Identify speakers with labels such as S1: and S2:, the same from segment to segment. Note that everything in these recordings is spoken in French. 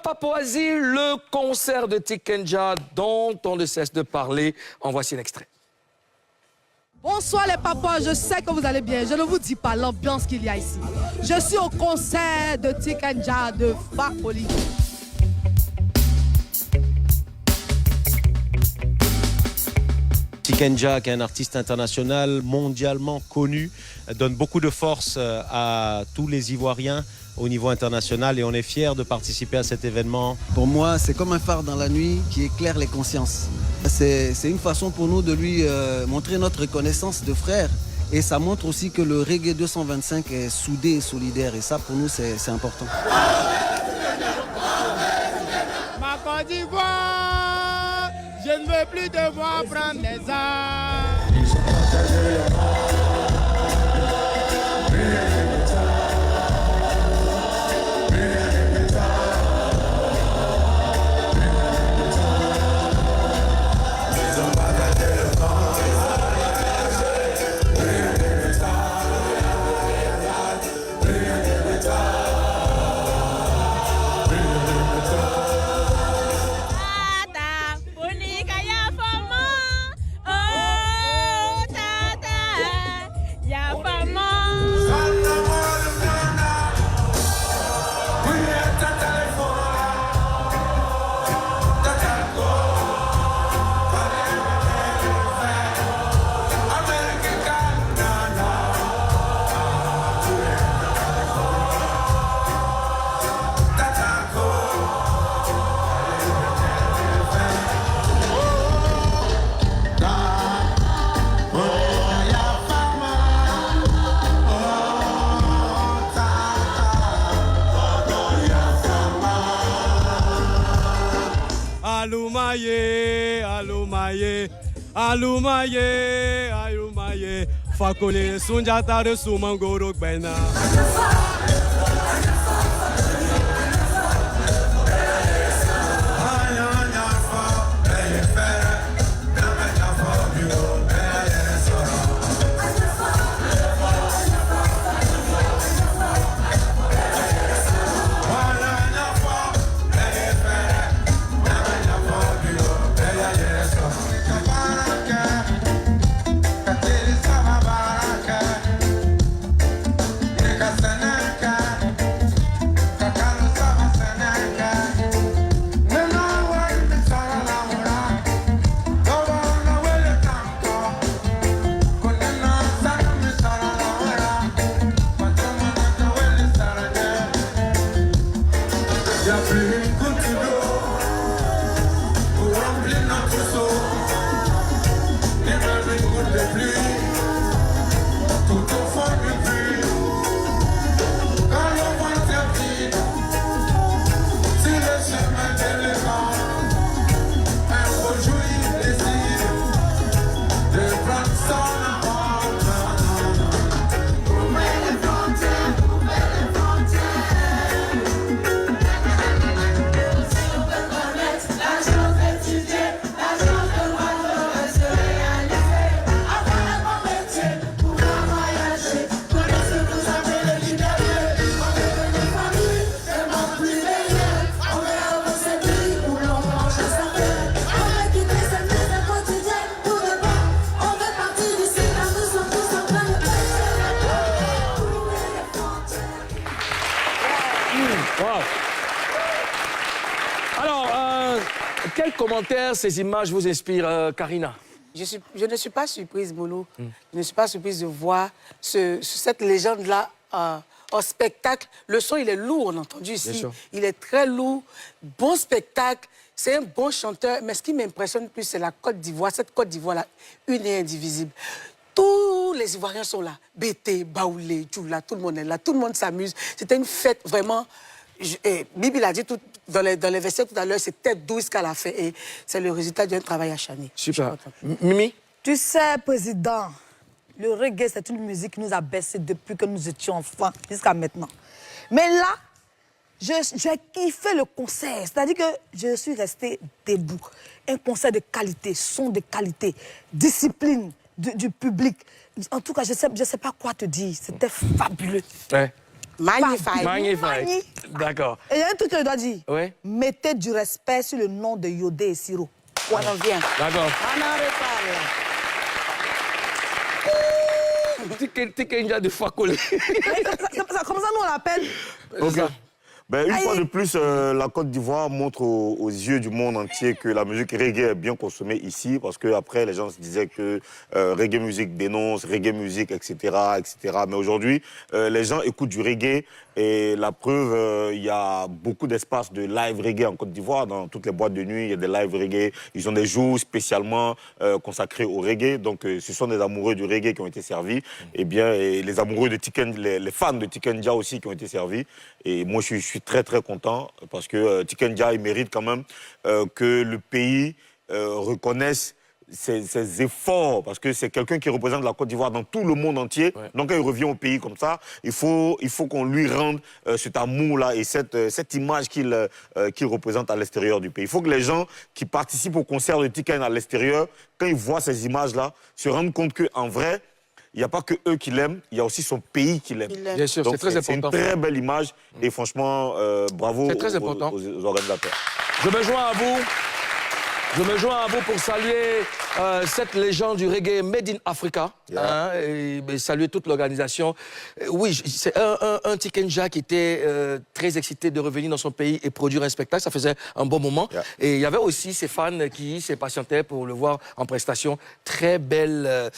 S1: Papouasie, le concert de Tikenja dont on ne cesse de parler. En voici l'extrait.
S2: Bonsoir les papas, je sais que vous allez bien. Je ne vous dis pas l'ambiance qu'il y a ici. Je suis au concert de Tikenja de Fakoli.
S3: Tikenja, qui est un artiste international mondialement connu, donne beaucoup de force à tous les Ivoiriens au niveau international et on est fiers de participer à cet événement.
S4: Pour moi, c'est comme un phare dans la nuit qui éclaire les consciences. C'est une façon pour nous de lui montrer notre reconnaissance de frère et ça montre aussi que le Reggae 225 est soudé et solidaire et ça pour nous c'est important.
S5: Ma Côte d'Ivoire, je ne veux plus devoir prendre des armes. Alumaye, alumaye, alumaye, alumaye, Fakoli Sunjata de Sumangoro Bena.
S1: Wow. Alors, quels commentaires ces images vous inspirent, Karina?
S6: Je ne suis pas surprise, Boulou. Je ne suis pas surprise de voir cette légende-là en spectacle. Le son, il est lourd, on a entendu ici. Il est très lourd. Bon spectacle. C'est un bon chanteur. Mais ce qui m'impressionne plus, c'est la Côte d'Ivoire. Cette Côte d'Ivoire-là, une et indivisible. Tous les Ivoiriens sont là. Bété, Baoulé, Djoula, tout le monde est là. Tout le monde s'amuse. C'était une fête vraiment... Bibi l'a dit dans les versets tout à l'heure, c'est tête douce qu'elle a fait. Et c'est le résultat d'un travail acharné.
S1: Super. Mimi?
S2: Tu sais, président, le reggae, c'est une musique qui nous a baissé depuis que nous étions enfants jusqu'à maintenant. Mais là, j'ai kiffé le concert. C'est-à-dire que je suis restée debout. Un concert de qualité, son de qualité, discipline du public. En tout cas, je sais pas quoi te dire. C'était fabuleux.
S1: Ouais.
S6: Magnifique.
S1: Magnifique. D'accord.
S2: Et il y a un truc que je dois dire.
S1: Oui.
S2: Mettez du respect sur le nom de Yodé et Siro.
S6: On en vient.
S1: D'accord.
S6: On en reparle.
S1: Tikenja de Fakoli.
S2: Comme ça, nous, on l'appelle.
S1: Ok.
S7: Ben, une fois de plus, la Côte d'Ivoire montre aux yeux du monde entier que la musique reggae est bien consommée ici, parce qu'après, les gens se disaient que reggae musique dénonce, reggae musique, etc., etc. Mais aujourd'hui, les gens écoutent du reggae, et la preuve, il y a beaucoup d'espaces de live reggae en Côte d'Ivoire. Dans toutes les boîtes de nuit, il y a des live reggae. Ils ont des jours spécialement consacrés au reggae. Donc, ce sont des amoureux du reggae qui ont été servis. Et bien, et les amoureux de les fans de Tikenja aussi qui ont été servis. Et moi, je suis très, très content parce que Tikenja, il mérite quand même que le pays reconnaisse ses efforts, parce que c'est quelqu'un qui représente la Côte d'Ivoire dans tout le monde entier. Ouais. Donc, quand il revient au pays comme ça, il faut qu'on lui rende cet amour-là et cette image qu'il représente à l'extérieur du pays. Il faut que les gens qui participent au concert de Tiken à l'extérieur, quand ils voient ces images-là, se rendent compte qu'en vrai, il n'y a pas que eux qui l'aiment, il y a aussi son pays qui l'aime.
S1: Bien sûr, c'est très important.
S7: C'est une très belle image et franchement, bravo aux organisateurs.
S1: Je me joins à vous. Je me joins à vous pour saluer cette légende du reggae Made in Africa, et saluer toute l'organisation. Oui, c'est un Tikenja qui était très excité de revenir dans son pays et produire un spectacle. Ça faisait un bon moment. Et il y avait aussi ses fans qui s'impatientaient pour le voir en prestation. Très belle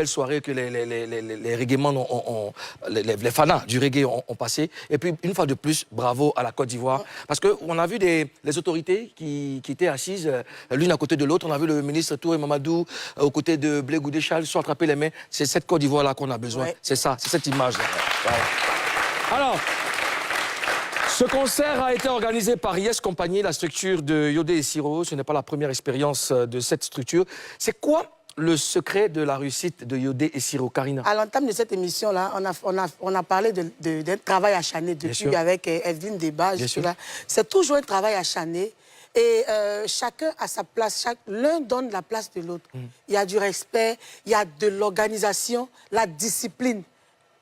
S1: soirée que les reggaemans les fanas du reggae ont passé. Et puis, une fois de plus, bravo à la Côte d'Ivoire. Parce qu'on a vu les autorités qui étaient assises l'une à côté de l'autre. On a vu le ministre Touré Mamadou aux côtés de Blé Goudé Charles se sont attrapés les mains. C'est cette Côte d'Ivoire-là qu'on a besoin. Ouais. C'est ça, c'est cette image-là. Ouais. Alors, ce concert a été organisé par Yes Compagnie, la structure de Yodé et Siro. Ce n'est pas la première expérience de cette structure. C'est quoi le secret de la réussite de Yodé et Siro, Karina?
S6: À l'entame de cette émission-là, on a parlé d'un travail acharné depuis avec Evelyne Débat. C'est toujours un travail acharné. Et chacun a sa place, l'un donne la place de l'autre. Il y a du respect, il y a de l'organisation, la discipline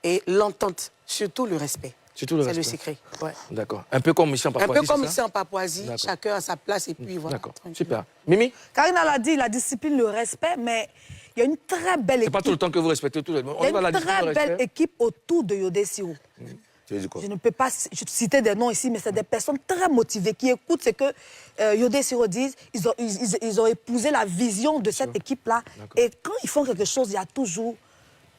S6: et l'entente, surtout le respect. C'est le secret. Ouais.
S1: D'accord. Un peu comme ici en Papouasie.
S6: Un peu comme ici en Papouasie, chacun a sa place et puis voilà.
S1: D'accord, super. Mimi?
S2: Karina l'a dit, la discipline, le respect, mais il y a une très belle équipe.
S1: C'est pas tout le temps que vous respectez tout le monde.
S2: Il y a une très belle équipe autour de Yodé Siro. Je ne peux pas citer des noms ici, mais c'est des personnes très motivées qui écoutent ce que Yodé Siro disent. Ils ont épousé la vision de cette équipe-là. Et quand ils font quelque chose, il y a toujours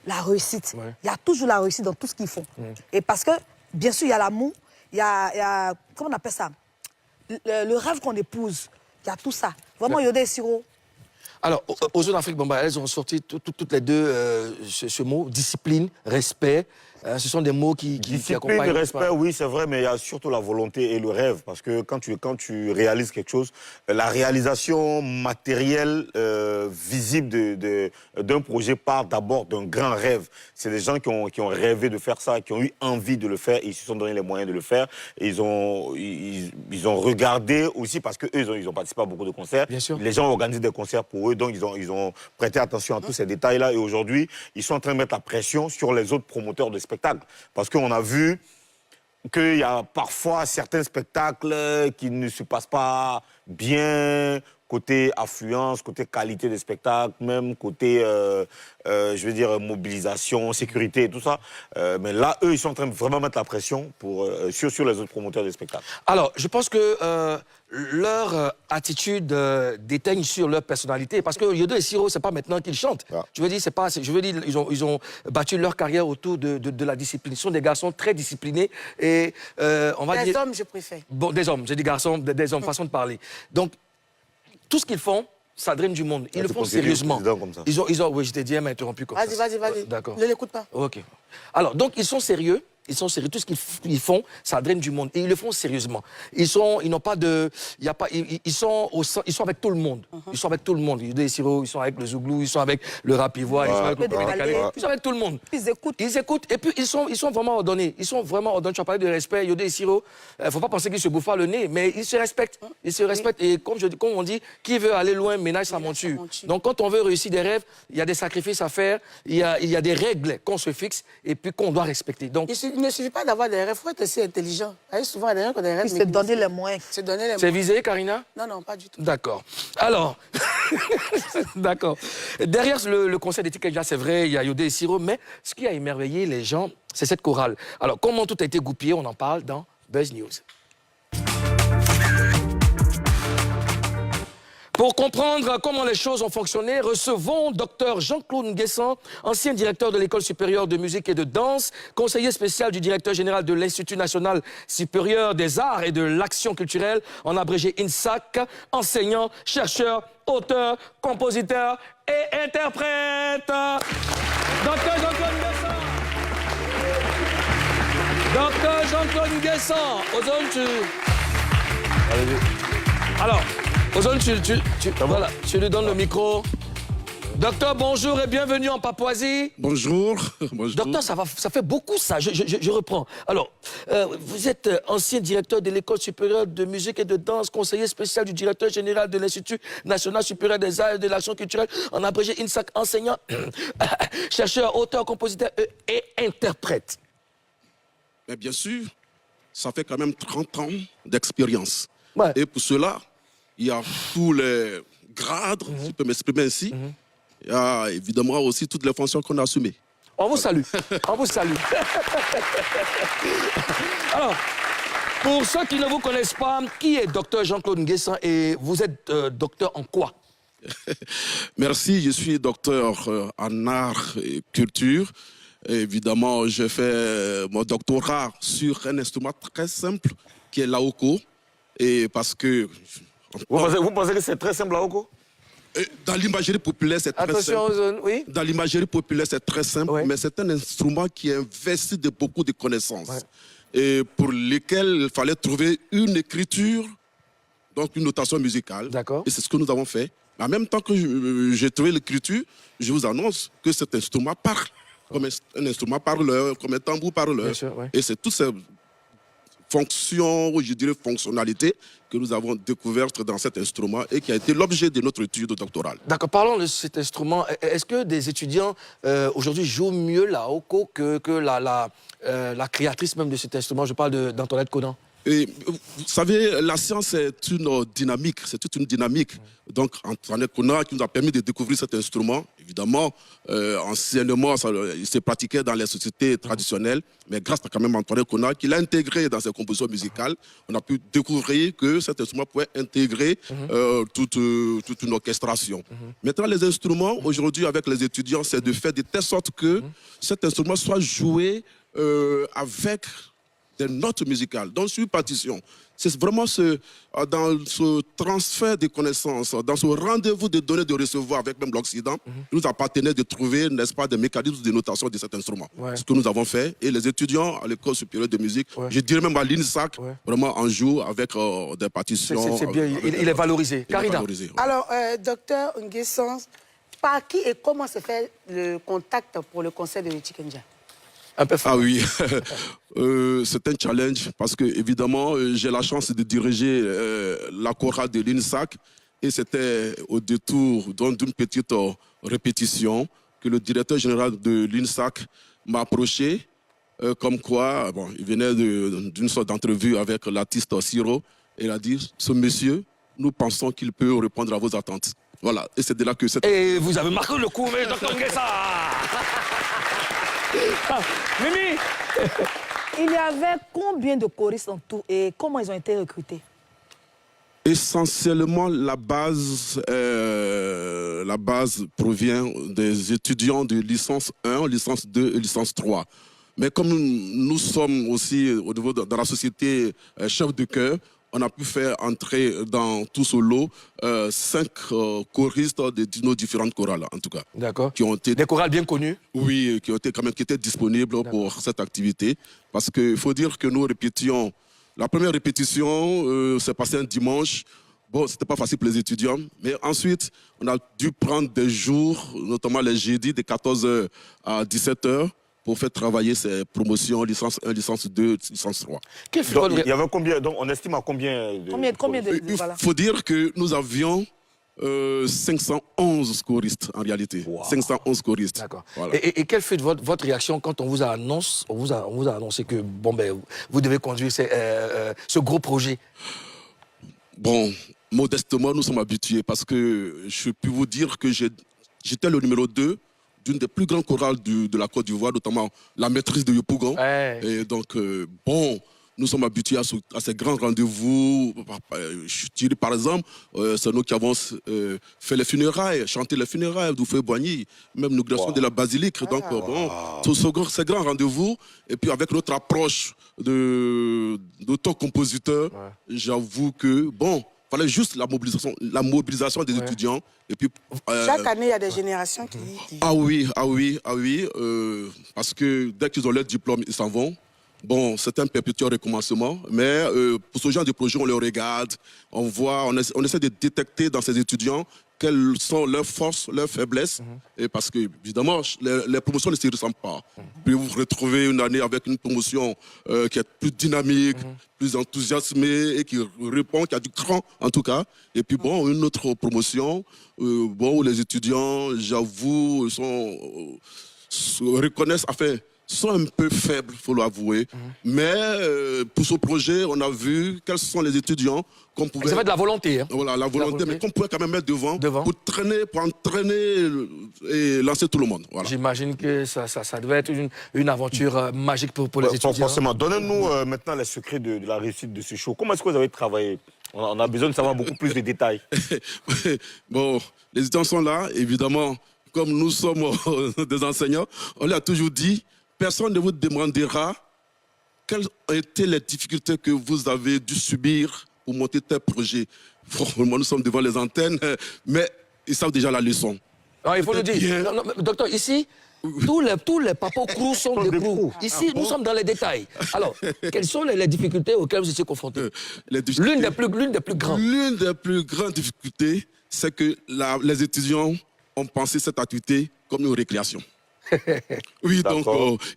S2: la réussite. Ouais. Il y a toujours la réussite dans tout ce qu'ils font. Et parce que, bien sûr, il y a l'amour, il y a comment on appelle ça? Le rêve qu'on épouse. Il y a tout ça. Vraiment, Yodé Siro.
S1: Alors, aux Jeux d'Afrique, elles ont sorti toutes les deux ce mot, discipline, respect. Ce sont des mots qui accompagnent.
S7: Discipline, respect, oui, c'est vrai, mais il y a surtout la volonté et le rêve. Parce que quand tu réalises quelque chose, la réalisation matérielle, visible d'un projet part d'abord d'un grand rêve. C'est des gens qui ont rêvé de faire ça, qui ont eu envie de le faire, et ils se sont donné les moyens de le faire. Et ils ont regardé aussi, parce qu'eux, ils ont participé à beaucoup de concerts.
S1: Bien sûr.
S7: Les gens ont organisé des concerts pour eux, donc ils ont prêté attention à tous ces détails-là. Et aujourd'hui, ils sont en train de mettre la pression sur les autres promoteurs de spectacles. Parce qu'on a vu qu'il y a parfois certains spectacles qui ne se passent pas bien, côté affluence, côté qualité des spectacles, même côté, je veux dire, mobilisation, sécurité et tout ça. Mais là, eux, ils sont en train de vraiment mettre la pression sur les autres promoteurs des spectacles.
S1: Alors, je pense que leur attitude déteigne sur leur personnalité. Parce que Yodé et Siro, c'est pas maintenant qu'ils chantent. Ah. Je veux dire, ils ont battu leur carrière autour de la discipline. Ils sont des garçons très disciplinés. Et on va dire...
S6: Des hommes, je préfère.
S1: Bon, des hommes, j'ai dit garçons, des hommes, façon de parler. Donc, tout ce qu'ils font, ça draine du monde. Ils le font sérieusement.
S7: Comme ça.
S1: Oui, je t'ai dit, elle m'a interrompu comme ça.
S6: Vas-y.
S1: D'accord.
S6: Ne l'écoute pas.
S1: OK. Alors, donc, ils sont sérieux. Ils sont sérieux. Tout ce qu'ils font, ça draine du monde. Et ils le font sérieusement. Ils n'ont pas de... Ils sont avec tout le monde. Ils sont avec tout le monde. Ils sont avec le Zouglou, ils sont avec le rap ivoire, ils sont avec le Pénécalé. Ils sont avec tout le monde.
S2: Ils écoutent.
S1: Ils écoutent. Et puis, ils sont vraiment ordonnés. Ils sont vraiment ordonnés. Tu as parlé de respect. Yodé et Siro, il ne faut pas penser qu'ils se bouffent le nez, mais ils se respectent. Ils se respectent. Et comme on dit, qui veut aller loin ménage sa monture. Donc, quand on veut réussir des rêves, il y a des sacrifices à faire. Il y a des règles qu'on se fixe et puis qu'on doit respecter. Donc,
S6: il ne suffit pas d'avoir des rêves, il faut être aussi intelligent. Souvent, il y a des gens qui ont des rêves.
S2: Puis c'est donner les moyens.
S6: C'est donner les
S1: C'est
S6: moyens.
S1: visé, Karina?
S6: Non, non, pas du tout.
S1: D'accord. Alors, d'accord. Derrière le concert des Tikenja, c'est vrai, il y a Yodé et Siro, mais ce qui a émerveillé les gens, c'est cette chorale. Alors, comment tout a été goupillé, on en parle dans Buzz News. Pour comprendre comment les choses ont fonctionné, recevons Dr Jean-Claude Nguessan, ancien directeur de l'École supérieure de musique et de danse, conseiller spécial du directeur général de l'Institut national supérieur des arts et de l'action culturelle, en abrégé INSAC, enseignant, chercheur, auteur, compositeur et interprète. Dr Jean-Claude Nguessan. Dr Jean-Claude Nguessan. Ozone, tu... Alors... Ozone, voilà, tu lui donnes le micro. Docteur, bonjour et bienvenue en Papouasie.
S8: Bonjour. Bonjour.
S1: Docteur, ça fait beaucoup ça, je reprends. Alors, vous êtes ancien directeur de l'École supérieure de musique et de danse, conseiller spécial du directeur général de l'Institut national supérieur des arts et de l'action culturelle, en abrégé INSAC, enseignant, chercheur, auteur, compositeur et interprète.
S8: Mais bien sûr, ça fait quand même 30 ans d'expérience.
S1: Ouais.
S8: Et pour cela, il y a tous les grades, si je peux m'exprimer ainsi. Il y a évidemment aussi toutes les fonctions qu'on a assumées.
S1: On vous salue. On vous salue. Alors, pour ceux qui ne vous connaissent pas, qui est Dr Jean-Claude Nguessan et vous êtes docteur en quoi?
S8: Merci, je suis docteur en art et culture. Et évidemment, je fais mon doctorat sur un instrument très simple qui est l'aoko. Et parce que...
S7: Vous pensez que c'est très simple, Laoko?
S8: Dans l'imagerie populaire, c'est très
S1: Attention
S8: simple.
S1: aux zones, oui.
S8: Dans l'imagerie populaire, c'est très simple,
S1: Ouais.
S8: mais c'est un instrument qui investit de beaucoup de connaissances.
S1: Ouais.
S8: Et pour lesquelles il fallait trouver une écriture, donc une notation musicale.
S1: D'accord.
S8: Et c'est ce que nous avons fait. En même temps que j'ai trouvé l'écriture, je vous annonce que cet instrument parle. Comme un instrument parleur, comme un tambour parleur.
S1: Bien sûr, ouais.
S8: Et c'est toutes ces fonctions, ou je dirais fonctionnalités, que nous avons découvertes dans cet instrument et qui a été l'objet de notre étude doctorale.
S1: D'accord, parlons de cet instrument. Est-ce que des étudiants aujourd'hui jouent mieux la hoko que la créatrice même de cet instrument? Je parle d'Antoinette Conan.
S8: Et vous savez, la science, c'est une dynamique, c'est toute une dynamique. Donc, Antoinette Conan qui nous a permis de découvrir cet instrument. Évidemment, anciennement, il se pratiquait dans les sociétés traditionnelles, mais grâce à quand même Antoinette Conan qui l'a intégré dans ses compositions musicales, on a pu découvrir que cet instrument pouvait intégrer toute une orchestration. Maintenant, les instruments, aujourd'hui, avec les étudiants, c'est de faire de telle sorte que cet instrument soit joué avec des notes musicales, donc sur partition. C'est vraiment dans ce transfert de connaissances, dans ce rendez-vous de donner, de recevoir avec même l'Occident, il nous appartenait de trouver, n'est-ce pas, des mécanismes de notation de cet instrument.
S1: Ouais.
S8: Ce que nous avons fait. Et les étudiants à l'École supérieure de musique, je dirais même à l'INSAC, vraiment en jouent avec des partitions.
S1: C'est bien, il est valorisé.
S8: Il est
S1: Carina.
S8: valorisé, ouais.
S6: Alors, docteur Nguessan, par qui et comment se fait le contact pour le concert de Tikenja?
S1: Un peu
S8: Ah oui, c'est un challenge parce que évidemment j'ai la chance de diriger la chorale de l'INSAC et c'était au détour d'une petite répétition que le directeur général de l'INSAC m'a approché comme quoi, bon, il venait d'une sorte d'entrevue avec l'artiste Siro et il a dit, ce monsieur, nous pensons qu'il peut répondre à vos attentes. Voilà, et c'est de là que c'est...
S1: Et vous avez marqué le coup, mais Dr Nguessan. Mimi.
S2: Il y avait combien de choristes en tout et comment ils ont été recrutés?
S8: Essentiellement, la base provient des étudiants de licence 1, licence 2 et licence 3. Mais comme nous sommes aussi au niveau de la société chef de chœur, on a pu faire entrer dans tout ce lot 5 choristes de nos différentes chorales, en tout cas.
S1: D'accord.
S8: Qui ont été...
S1: Des chorales bien connues.
S8: Oui, qui étaient disponibles pour cette activité. Parce qu'il faut dire que nous répétions. La première répétition s'est passée un dimanche. Bon, c'était pas facile pour les étudiants. Mais ensuite, on a dû prendre des jours, notamment les jeudis, de 14h à 17h, pour faire travailler ces promotions, licence 1, licence 2, licence 3.
S7: Donc, il y avait combien? Donc, on estime à combien de...
S2: Combien de
S8: Il
S2: voilà.
S8: faut dire que nous avions 511 choristes en réalité.
S1: Wow.
S8: 511 choristes.
S1: D'accord.
S8: Voilà.
S1: Et quelle fut votre réaction quand on vous a annoncé que bon, ben, vous devez conduire ce gros projet?
S8: Bon, modestement, nous sommes habitués parce que je peux vous dire que j'étais le numéro 2 d'une des plus grandes chorales de la Côte d'Ivoire, notamment la maîtrise de Yopougon.
S1: Ouais.
S8: Et donc, bon, nous sommes habitués à ces grands rendez-vous. Je dirais par exemple, c'est nous qui avons fait les funérailles, chanté les funérailles d'Oufé Boigny, même l'inauguration de la basilique. Donc, bon, tous ces grands rendez-vous, et puis avec notre approche d'auteur-compositeur, j'avoue que, bon, il fallait juste la mobilisation des étudiants. Et puis,
S6: chaque année, il y a des générations qui...
S8: Ah oui, parce que dès qu'ils ont leur diplôme, ils s'en vont. Bon, c'est un perpétuel recommencement, mais pour ce genre de projet, on les regarde, on voit, on essaie de détecter dans ces étudiants quelles sont leurs forces, leurs faiblesses, et parce que, évidemment, les promotions ne se ressemblent pas. Puis vous vous retrouvez une année avec une promotion qui est plus dynamique, plus enthousiasmée, et qui répond, qui a du cran, en tout cas. Et puis bon, une autre promotion, bon, où les étudiants, j'avoue, se reconnaissent, enfin, sont un peu faibles, il faut l'avouer. Mais pour ce projet, on a vu quels sont les étudiants qu'on pouvait...
S1: Ça fait de la volonté. Hein.
S8: Voilà, la volonté, mais qu'on pouvait quand même mettre devant. Pour entraîner et lancer tout le monde. Voilà.
S1: J'imagine que ça devait être une aventure magique pour les étudiants.
S7: Forcément. Donnez-nous maintenant les secrets de la réussite de ce show. Comment est-ce que vous avez travaillé? On a besoin de savoir beaucoup plus de détails.
S8: Bon, les étudiants sont là, évidemment. Comme nous sommes des enseignants, on leur a toujours dit, personne ne vous demandera quelles ont été les difficultés que vous avez dû subir pour monter tel projet. Franchement, nous sommes devant les antennes, mais ils savent déjà la leçon.
S1: Non, il faut le dire. Non, docteur, ici, tous les papas crew sont des crews. Ici, nous sommes dans les détails. Alors, quelles sont les difficultés auxquelles vous étiez confrontés? L'une des plus grandes.
S8: L'une des plus grandes difficultés, c'est que les étudiants ont pensé cette activité comme une récréation. Oui, donc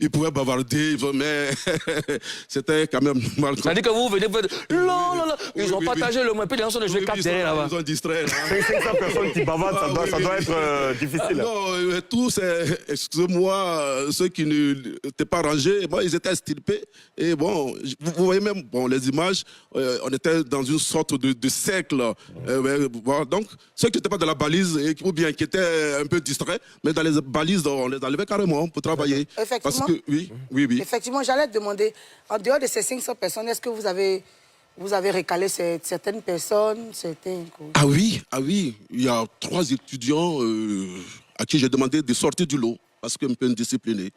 S8: ils pouvaient bavarder, mais c'était quand même mal.
S1: C'est-à-dire que vous venez... Non. Ils ont partagé le moins, puis les gens sont de jouer 4 derrière là-bas.
S8: Ils ont distrait.
S7: 500 personnes qui bavardent, ça doit être difficile.
S8: Non, tous, excusez-moi, ceux qui n'étaient pas rangés, bon, ils étaient estirpés. Et bon, vous voyez même les images, on était dans une sorte de cercle. Donc, ceux qui n'étaient pas dans la balise, ou bien qui étaient un peu distraits, mais dans les balises, on les enlevait carrément pour travailler.
S6: Effectivement.
S8: Parce que, oui.
S6: Effectivement, j'allais te demander, en dehors de ces 500 personnes, est-ce que vous avez recalé certaines personnes, certains...
S8: Ah oui. Il y a 3 étudiants à qui j'ai demandé de sortir du lot parce qu'un peu indisciplinés.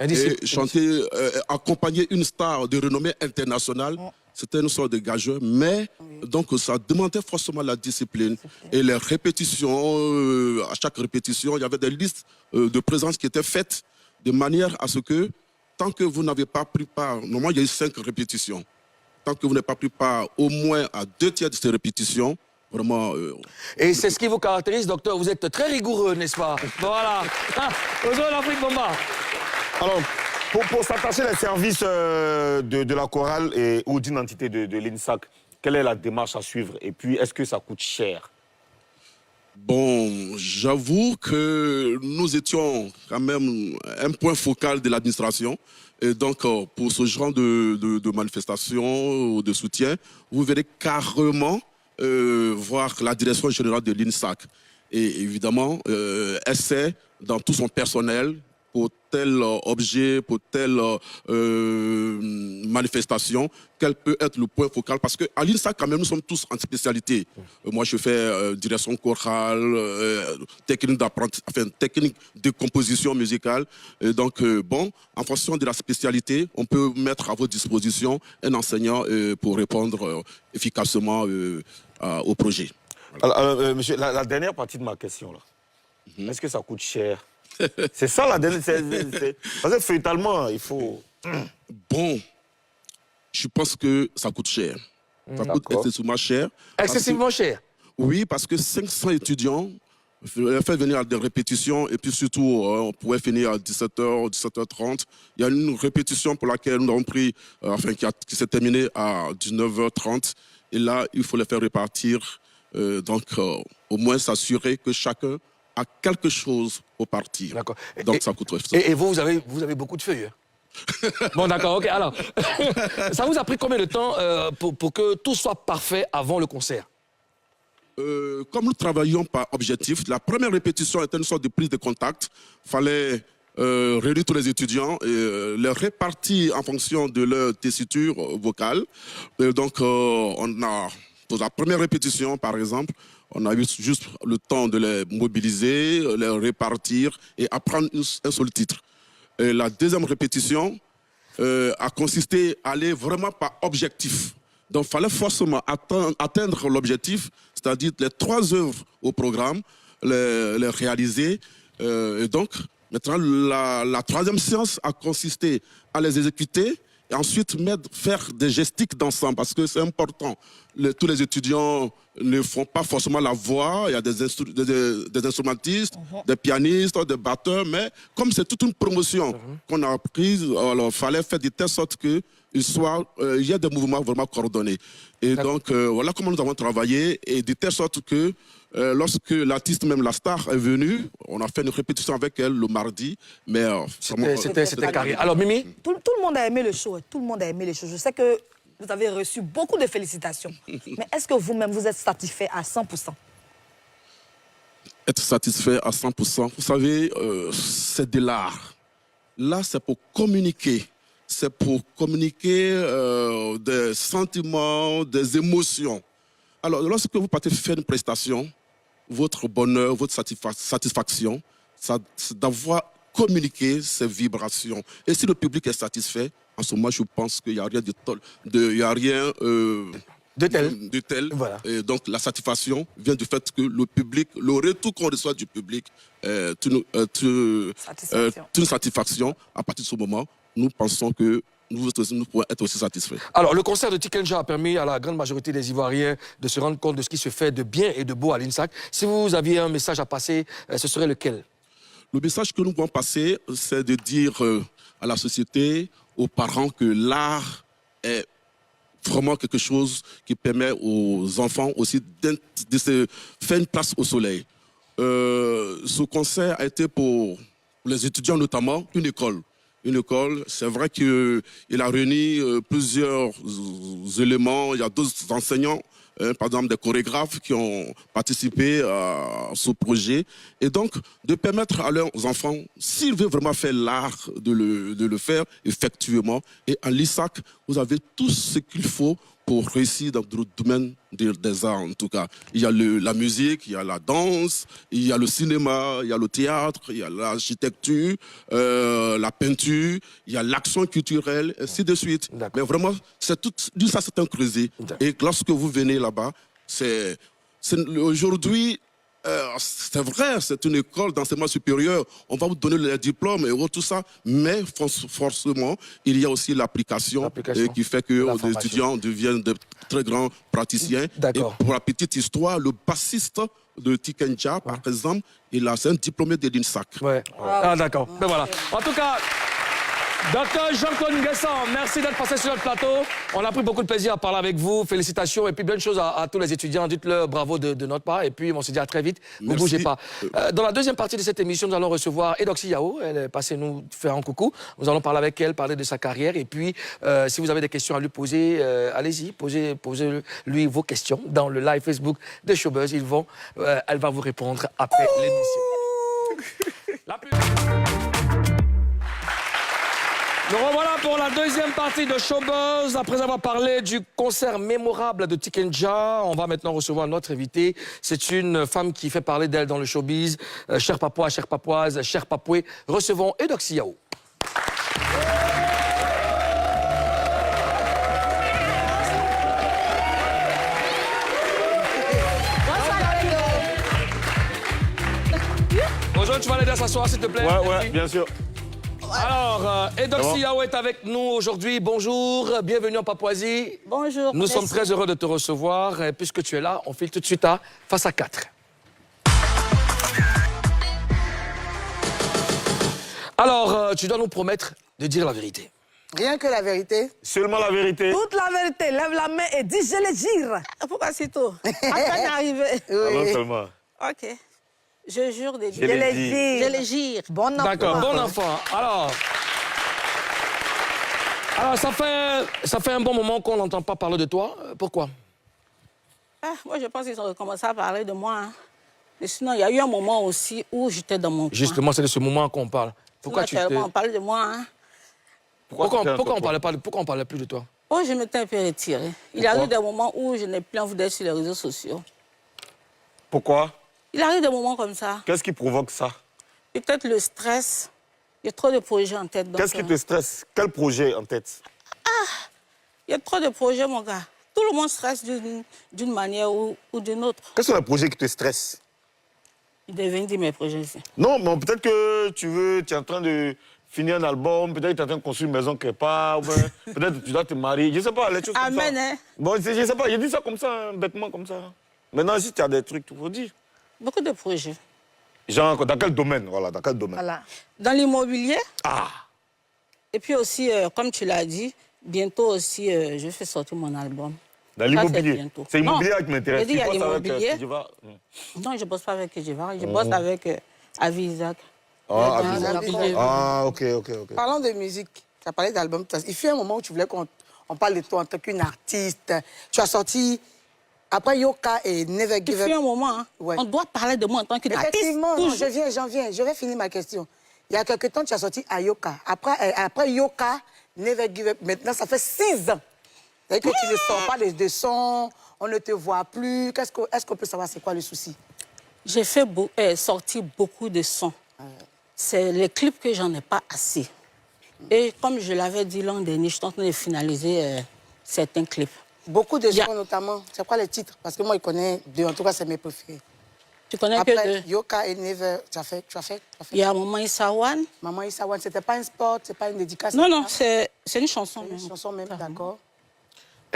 S8: Et chanter, accompagner une star de renommée internationale, c'était une sorte de gageur, mais donc ça demandait forcément la discipline. Et les répétitions, à chaque répétition, il y avait des listes de présence qui étaient faites de manière à ce que, tant que vous n'avez pas pris part, normalement il y a eu 5 répétitions, tant que vous n'avez pas pris part au moins à 2/3 de ces répétitions, vraiment...
S1: Et c'est ce qui vous caractérise, docteur, vous êtes très rigoureux, n'est-ce pas? Voilà. Bonjour l'Afrique Bomba.
S7: Alors, pour s'attacher les services de la chorale ou d'une entité de l'INSAC, quelle est la démarche à suivre? Et puis, est-ce que ça coûte cher?
S8: Bon, j'avoue que nous étions quand même un point focal de l'administration. Et donc, pour ce genre de manifestation ou de soutien, vous verrez carrément voir la direction générale de l'INSAC. Et évidemment, elle sait, dans tout son personnel, pour tel objet, pour telle manifestation, quel peut être le point focal. Parce qu'à l'INSAC, quand même, nous sommes tous en spécialité. Moi, je fais direction chorale, technique technique de composition musicale. Et donc, bon, en fonction de la spécialité, on peut mettre à votre disposition un enseignant pour répondre efficacement au projet.
S7: Voilà. Alors, monsieur, la dernière partie de ma question, là. Est-ce que ça coûte cher? C'est ça la dernière. Parce que fatalement, il faut.
S8: Bon, je pense que ça coûte cher. Ça coûte excessivement cher.
S1: Excessivement cher?
S8: Oui, parce que 500 étudiants, on fait venir à des répétitions et puis surtout, on pouvait finir à 17h, 17h30. Il y a une répétition pour laquelle nous avons pris, qui s'est terminée à 19h30. Et là, il faut les faire répartir Au moins s'assurer que chacun a quelque chose au partir.
S1: D'accord.
S8: Donc ça coûte.
S1: Et vous avez beaucoup de feuilles. Hein? Bon, d'accord, ok. Alors, ça vous a pris combien de temps pour que tout soit parfait avant le concert?
S8: Comme nous travaillions par objectif, la première répétition était une sorte de prise de contact. Il fallait réunir tous les étudiants et les répartir en fonction de leur tessiture vocale. Et donc, pour la première répétition, par exemple, on a eu juste le temps de les mobiliser, les répartir et apprendre un seul titre. Et la deuxième répétition a consisté à aller vraiment par objectif. Donc, il fallait forcément atteindre l'objectif, c'est-à-dire les 3 œuvres au programme, les réaliser. Et donc, maintenant, la troisième séance a consisté à les exécuter et ensuite faire des gestiques d'ensemble, parce que c'est important. Tous les étudiants ne font pas forcément la voix, il y a des instrumentistes, des pianistes, des batteurs, mais comme c'est toute une promotion qu'on a prise, alors il fallait faire de telle sorte que il y a des mouvements vraiment coordonnés. Et donc, voilà comment nous avons travaillé, et de telle sorte que lorsque l'artiste, même la star, est venue, on a fait une répétition avec elle le mardi. Mais
S1: c'était carré. Alors, Mimi?
S2: Tout le monde a aimé le show. Tout le monde a aimé le show. Je sais que vous avez reçu beaucoup de félicitations. Mais est-ce que vous-même, vous êtes satisfait à 100%?
S8: Être satisfait à 100%, vous savez, c'est de l'art. Là, c'est pour communiquer. C'est pour communiquer des sentiments, des émotions. Alors, lorsque vous partez faire une prestation, votre bonheur, votre satisfaction, c'est d'avoir communiqué ces vibrations. Et si le public est satisfait, en ce moment, je pense qu'il n'y a rien de tel.
S1: Voilà.
S8: Et donc, la satisfaction vient du fait que le public, le retour qu'on reçoit du public est une satisfaction. À partir de ce moment, nous pensons que nous pouvons être aussi satisfaits.
S1: Alors, le concert de Tiken Jah a permis à la grande majorité des Ivoiriens de se rendre compte de ce qui se fait de bien et de beau à l'INSAC. Si vous aviez un message à passer, ce serait lequel?
S8: Le message que nous pouvons passer, c'est de dire à la société, aux parents, que l'art est vraiment quelque chose qui permet aux enfants aussi de se faire une place au soleil. Ce concert a été pour les étudiants notamment une école. Une école, c'est vrai qu'il a réuni plusieurs éléments. Il y a d'autres enseignants, par exemple des chorégraphes qui ont participé à ce projet. Et donc, de permettre à leurs enfants, s'ils veulent vraiment faire l'art, de le faire effectivement. Et à l'ISAC, vous avez tout ce qu'il faut pour réussir dans le domaine des arts, en tout cas. Il y a la musique, il y a la danse, il y a le cinéma, il y a le théâtre, il y a l'architecture, la peinture, il y a l'action culturelle, ainsi de suite. Mais vraiment, c'est un creuset. Et lorsque vous venez là-bas, aujourd'hui, c'est vrai, c'est une école d'enseignement supérieur, on va vous donner les diplômes et tout ça, mais forcément, il y a aussi l'application qui fait que les étudiants deviennent de très grands praticiens. Et pour la petite histoire, le bassiste de Tiken Jah, par exemple, c'est un diplômé de l'INSAC.
S1: Ouais. Ah, d'accord. Ben voilà. En tout cas, Dr Jean-Claude Nguessan, merci d'être passé sur notre plateau. On a pris beaucoup de plaisir à parler avec vous. Félicitations et puis bonne chose à tous les étudiants. Dites-leur bravo de notre part et puis on se dit à très vite. Ne bougez pas. Dans la deuxième partie de cette émission, nous allons recevoir Eudoxie Yao. Elle est passée nous faire un coucou. Nous allons parler avec elle, parler de sa carrière. Et puis, si vous avez des questions à lui poser, allez-y, posez-lui vos questions dans le live Facebook de Showbuzz. Elle va vous répondre après l'émission. La pub. Nous revoilà pour la deuxième partie de Showbuzz. Après avoir parlé du concert mémorable de Tiken Jah, on va maintenant recevoir notre invitée. C'est une femme qui fait parler d'elle dans le showbiz. Chers Papouas, chères Papouaises, chers Papouais, recevons Eudoxie Yao. Bonjour, tu vas l'aider à s'asseoir, s'il te plaît?
S7: Ouais, bien sûr.
S1: Alors, Eudoxie Yao est avec nous aujourd'hui. Bonjour, bienvenue en Papouasie.
S2: Bonjour.
S1: Nous sommes très heureux de te recevoir. Et puisque tu es là, on file tout de suite à Face à 4. Alors, tu dois nous promettre de dire la vérité.
S6: Rien que la vérité.
S7: Seulement la vérité.
S2: Toute la vérité, lève la main et dis je les jure.
S9: Pourquoi c'est tout? À peine arrivé.
S7: Alors seulement.
S9: Ok. Je jure des
S7: Je
S9: dieux.
S7: l'ai dit.
S9: Je les jure.
S2: Bon enfant.
S1: D'accord, bon enfant. Alors, ça fait un bon moment qu'on n'entend pas parler de toi. Pourquoi?
S9: Moi, je pense qu'ils ont commencé à parler de moi. Hein. Mais sinon, il y a eu un moment aussi où j'étais dans mon coin.
S1: Justement, c'est de ce moment qu'on parle. Pourquoi
S9: Sinon, on parlait de moi. Hein.
S1: Pourquoi on parlait plus de toi?
S9: Oh, je m'étais un peu retirée. Il arrive des moments où je n'ai plus envie d'être sur les réseaux sociaux.
S7: Pourquoi?
S9: Il arrive des moments comme ça.
S7: Qu'est-ce qui provoque ça?
S9: Peut-être le stress. Il y a trop de projets en tête.
S7: Qu'est-ce qui te stresse? Quel projet en tête?
S9: Il y a trop de projets, mon gars. Tout le monde stresse d'une manière ou d'une autre.
S7: Quels sont les projets qui te stressent?
S9: Il devait dire mes projets ici.
S7: Non, mais peut-être que tu es en train de finir un album, peut-être que tu es en train de construire une maison quelque part, peut-être que tu dois te marier, je ne sais pas, les choses comme ça.
S9: Amen, hein?
S7: Bon, je ne sais pas, je dis ça comme ça, hein, bêtement comme ça. Maintenant, si tu as des trucs, tu faut dire.
S9: Beaucoup de projets.
S7: Genre, dans quel domaine? Voilà, dans quel domaine?
S2: Voilà.
S9: Dans l'immobilier.
S7: Ah!
S9: Et puis aussi, comme tu l'as dit, bientôt aussi, je fais sortir mon album.
S7: Dans l'immobilier?
S9: bientôt.
S7: C'est l'immobilier
S9: Non,
S7: qui m'intéresse.
S9: je dis, il y a
S7: Tu bosses avec,
S9: l'immobilier.
S7: Kidiva?
S9: Non, je ne bosse pas avec Kidiva, je bosse avec Avi Isaac.
S7: Ah,
S9: Dans
S7: Avi.
S9: l'immobilier.
S7: Ah, ok.
S6: Parlons de musique. Tu as parlé d'album. Il fut un moment où tu voulais qu'on parle de toi en tant qu'une artiste. Tu as sorti, après Yoka et Never
S9: Il
S6: Give
S9: fut
S6: Up.
S9: un moment, hein,
S6: Ouais.
S9: on doit parler de moi en tant qu'une artiste.
S6: Effectivement, non,
S9: toujours.
S6: j'en viens. Je vais finir ma question. Il y a quelque temps, tu as sorti Ayoka. Après Yoka, Never Give Up. Maintenant, ça fait 6 ans. C'est-à-dire que tu ne sors pas de sons, on ne te voit plus. Est-ce qu'on peut savoir c'est quoi le souci?
S9: J'ai sorti beaucoup de sons. C'est les clips que j'en ai pas assez. Et comme je l'avais dit l'an dernier, je suis en train de finaliser certains clips.
S6: Beaucoup de
S9: Il y a-
S6: sons notamment. C'est quoi les titres? Parce que moi, je connais deux. En tout cas, c'est mes préférés.
S9: Tu connais
S6: Après
S9: que deux.
S6: Yoka et Never, tu as fait.
S9: Il y a Maman Issawan.
S6: Maman Issawan, c'était pas un sport, c'est pas une dédicace.
S9: Non, non, c'est une chanson.
S6: C'est une chanson même, d'accord.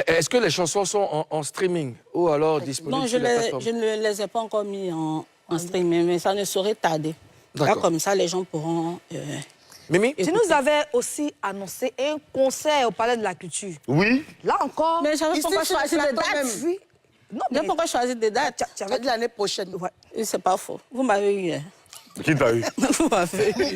S1: Est-ce que les chansons sont en streaming ou alors disponibles
S9: Non,
S1: sur les plateformes?
S9: je ne les ai pas encore mis en streaming, mais ça ne saurait tarder. Là,
S1: D'accord.
S9: comme ça, les gens pourront...
S1: Mimi?
S2: Tu nous avais aussi annoncé un concert au Palais de la Culture.
S7: Oui.
S2: Là encore.
S9: Mais j'avais
S6: Ici,
S9: pas encore
S6: sur le
S9: choisi des
S6: plateau
S9: dates.
S6: même.
S2: Oui. Non,
S9: J'ai
S2: mais
S9: pas encore choisi des dates.
S6: Tu avais dit l'année prochaine.
S2: Ouais.
S9: Et c'est pas faux. Vous m'avez eu. Hein.
S7: Qui t'a eu?
S9: Vous m'avez eu.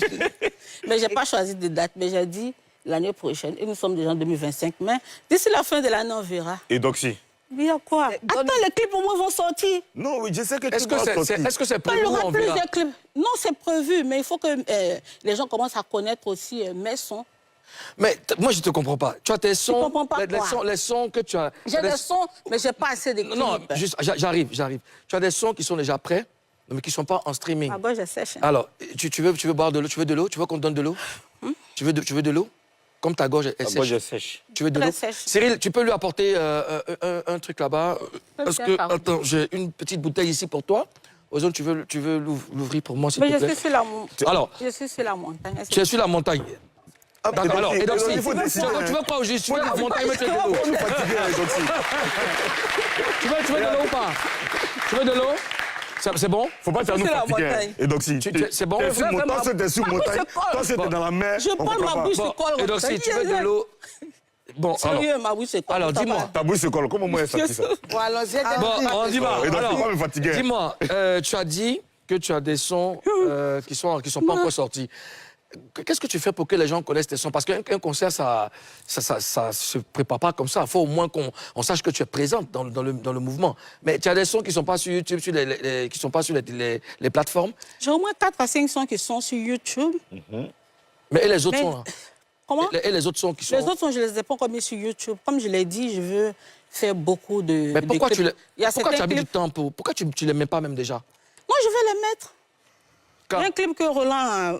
S9: Mais j'ai pas choisi de date. Mais j'ai dit l'année prochaine. Et nous sommes déjà en 2025. Mais d'ici la fin de l'année, on verra.
S7: Et Doxy?
S9: Mais il y a quoi? Attends, les clips au moins vont sortir.
S7: Non, oui, je sais que
S1: Est-ce que c'est
S9: Il
S1: prévu
S9: y
S1: ou
S9: aura
S1: on
S9: plus
S1: verra?
S9: de clips. Non, c'est prévu. Mais il faut que les gens commencent à connaître aussi mes sons.
S1: Mais moi, je ne te comprends pas. Tu as tes sons,
S9: comprends pas quoi?
S1: les sons que tu as...
S9: J'ai des sons, mais j'ai pas assez de clips.
S1: Non, juste, j'arrive. Tu as des sons qui sont déjà prêts, mais qui ne sont pas en streaming.
S9: Ah bon, je sèche.
S1: Alors, tu veux boire de l'eau? Tu veux de l'eau? Tu veux qu'on te donne de l'eau? Tu veux de l'eau? Comme ta gorge est sèche.
S7: Moi, je sèche.
S1: Tu veux de
S9: Très
S1: l'eau?
S9: sèche.
S1: Cyril, tu peux lui apporter un truc là-bas? Parce que,
S9: pardon.
S1: attends, j'ai une petite bouteille ici pour toi. Ozone, tu veux l'ouvrir pour moi, s'il
S9: Mais
S1: te
S9: je
S1: plaît?
S9: suis sur la montagne.
S1: Alors,
S9: Je suis sur la montagne.
S1: tu es sur la montagne. D'accord, alors, et donc,
S7: il faut décider.
S1: tu veux pas au juste, tu veux la montagne, mais tu veux de l'eau.
S7: Faut nous fatiguer, Doxy.
S1: Tu veux de l'eau ou pas? Tu veux de l'eau? C'est bon?
S7: Faut pas faire nous
S9: C'est la
S7: fatiguer.
S9: montagne.
S7: Et Doxy,
S1: c'est bon?
S7: Toi, c'est sur montagne. Toi, c'est dans la mer.
S9: Je prends ma bouche, c'est quoi?
S1: Et donc, si tu veux de l'eau... Bon, alors,
S9: Sérieux, ma bouche, c'est quoi?
S1: alors dis-moi.
S7: Ta bouche se colle. Comment moi, elle s'attire ça?
S6: Bon, allons-y.
S1: Bon, on y va.
S7: Et donc,
S1: Alors,
S7: faut pas me fatiguer.
S1: dis-moi, tu as dit que tu as des sons qui sont pas encore sortis. Qu'est-ce que tu fais pour que les gens connaissent tes sons? Parce qu'un concert, ça se prépare pas comme ça. Il faut au moins qu'on sache que tu es présente dans le mouvement. Mais tu as des sons qui sont pas sur YouTube, qui sont pas sur les plateformes.
S9: J'ai au moins 4 à 5 sons qui sont sur YouTube.
S1: Mais et les autres
S9: Mais-
S1: sons là?
S9: Comment?
S1: Et les autres sons qui sont...
S9: Les autres sons, je ne les ai pas encore mis sur YouTube. Comme je l'ai dit, je veux faire beaucoup de.
S1: Mais pourquoi
S9: de
S1: tu
S9: clips. Il y a
S1: as mis
S9: certains
S1: du
S9: clips.
S1: temps pour... Pourquoi tu les mets pas même déjà?
S9: Non, je vais les mettre.
S1: Quand?
S9: Il y a un clip que Roland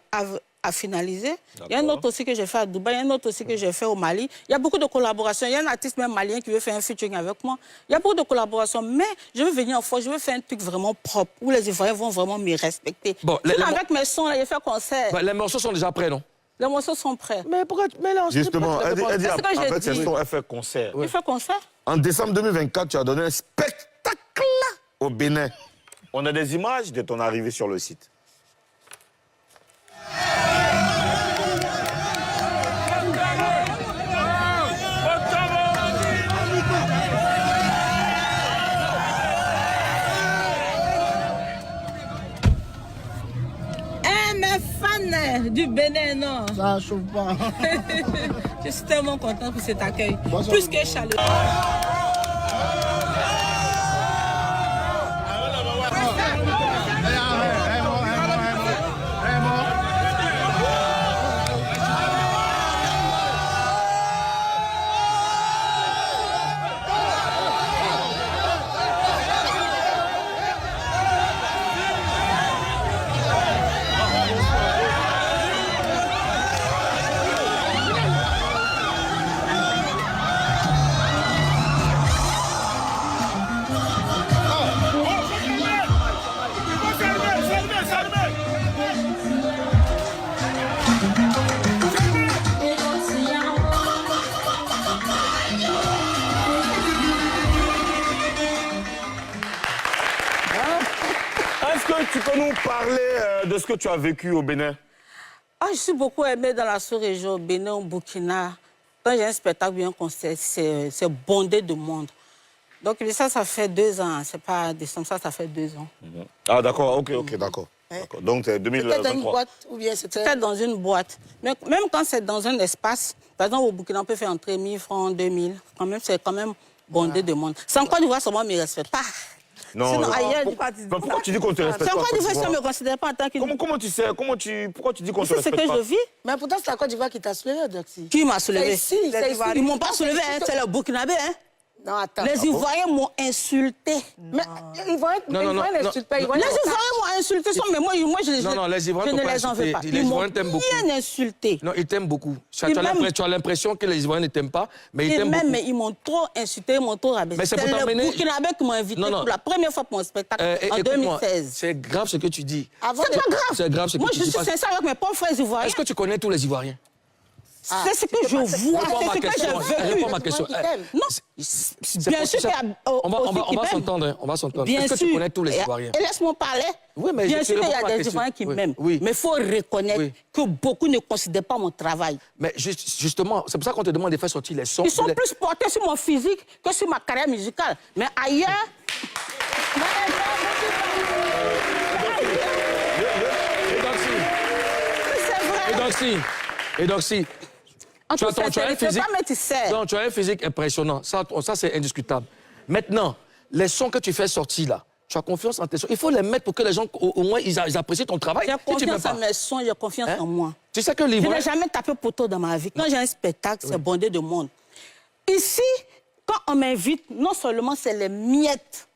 S9: a finalisé. Il y a un autre aussi que j'ai fait à Dubaï. Il y a un autre aussi que j'ai fait au Mali. Il y a beaucoup de collaborations. Il y a un artiste même malien qui veut faire un featuring avec moi. Il y a beaucoup de collaborations. Mais je veux venir en fois, je veux faire un truc vraiment propre où les Ivoiriens vont vraiment me respecter.
S1: Bon,
S9: avec mes sons, là, j'ai fait concert.
S1: Bah, les morceaux sont déjà prêts, non?
S9: Les morceaux sont prêts.
S1: Mais pourquoi tu mélanges?
S7: Justement, elle dit,
S9: C'est ce que j'ai
S7: en fait,
S9: dit.
S7: c'est son effet concert.
S9: J'ai fait concert.
S7: En décembre 2024, tu as donné un spectacle au Bénin. On a des images de ton arrivée sur le site.
S9: du Bénin, non.
S5: Ça chauffe pas.
S9: Je suis tellement contente pour cet accueil. Plus que chaleureux.
S7: Est-ce que tu peux nous parler de ce que tu as vécu au Bénin?
S9: Ah, je suis beaucoup aimée dans la sous-région, au Bénin, au Burkina. Quand j'ai un spectacle ou un concert, c'est bondé de monde. Donc ça fait 2 ans. C'est pas décembre, ça fait 2 ans.
S7: Ah d'accord, ok, d'accord. Donc c'est 2023.
S6: C'était dans une boîte ou bien
S9: C'était dans une boîte. Mais même quand c'est dans un espace, par exemple au Burkina, on peut faire entrer 1000 francs, 2000. C'est quand même bondé de monde. Sans quoi d'Ivoire, seulement, ne me respecte pas.
S7: Non,
S9: sinon, ailleurs,
S7: pourquoi tu dis qu'on te respecte
S9: pas?
S7: pas?
S9: Sans quoi d'Ivoire, ça ne me considère pas en tant qu'une...
S7: Comment tu sais? Pourquoi tu dis qu'on te respecte pas?
S9: C'est ce que je vis.
S6: Mais pourtant, c'est la Côte d'Ivoire qui t'a soulevé, Doxy.
S9: Qui m'a soulevé?
S6: C'est ici.
S9: Ils ne m'ont pas soulevé, hein, c'est le Burkinabé. Hein.
S6: Non, attends.
S9: Les Ivoiriens m'ont insulté.
S6: Mais les Ivoiriens n'insultent pas. Les
S9: Ivoiriens m'ont insulté, mais moi
S1: les Ivoiriens
S9: je ne les en veux pas. Ils m'ont bien insulté.
S1: Non, ils t'aiment beaucoup. Tu as l'impression que les Ivoiriens ne t'aiment pas, mais ils t'aiment beaucoup.
S9: Mais ils m'ont trop insulté, ils m'ont trop rabaissé. C'est le Burkinabé qui m'a invité pour la première fois pour mon spectacle en 2016.
S1: C'est grave ce que tu dis.
S9: C'est pas grave.
S1: C'est grave ce que tu dis.
S9: Moi, je suis sincère avec mes pauvres frères Ivoiriens.
S1: Est-ce que tu connais tous les Ivoiriens?
S9: C'est ce que je vois, c'est ce que j'ai vécu.
S1: Réponds à ma question.
S9: Non, bien sûr
S1: on va s'entendre. On va s'entendre. Est-ce que tu connais tous les Ivoiriens?
S9: Et laisse-moi parler.
S1: Oui, mais
S9: bien sûr qu'il y a des Ivoiriens qui m'aiment. Mais il faut reconnaître que beaucoup ne considèrent pas mon travail.
S1: Mais justement, c'est pour ça qu'on te demande de faire sortir les sons.
S9: Ils sont plus portés sur mon physique que sur ma carrière musicale. Mais ailleurs...
S1: Et donc si tu as un physique impressionnant, ça c'est indiscutable. Maintenant, les sons que tu fais sortir là, tu as confiance en tes sons. Il faut les mettre pour que les gens, au moins, ils apprécient ton travail.
S9: J'ai confiance en mes sons, j'ai confiance en moi.
S1: Tu sais que je
S9: n'ai jamais tapé poteau dans ma vie. Quand j'ai un spectacle, c'est bondé de monde. Ici, quand on m'invite, non seulement c'est les miettes.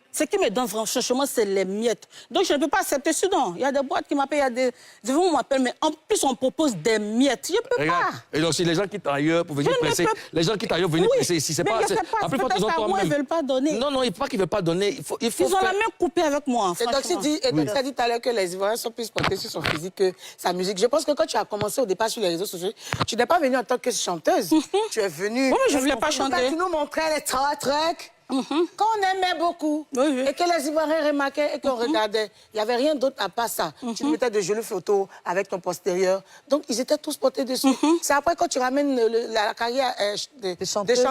S9: Ce qui me donne franchement, c'est les miettes. Donc, je ne peux pas accepter ce nom. Il y a des boîtes qui m'appellent, il y a des... On m'appelle, mais en plus, on propose des miettes. Je ne peux pas.
S1: Et donc, si les gens quittent ailleurs pour venir presser, les gens quittent ailleurs pour venir presser ici, c'est pas...
S9: La plupart des gens, ils ne veulent pas donner.
S1: Non, il ne faut pas qu'ils ne veulent pas donner. Ils ont
S9: la main coupée avec moi, franchement.
S6: Et donc, ça dit tout à l'heure que les Ivoiriens sont plus portés sur son physique que sa musique. Je pense que quand tu as commencé au départ sur les réseaux sociaux, tu n'es pas venue en tant que chanteuse. Tu es venue...
S9: Oui, je ne voulais pas chanter.
S6: Tu nous montrais les trucs. Qu'on aimait beaucoup et que les Ivoiriens remarquaient et qu'on regardait. Il n'y avait rien d'autre à part ça. Tu mettais de jolies photos avec ton postérieur. Donc, ils étaient tous portés dessus. C'est après quand tu ramènes la carrière des chanteuses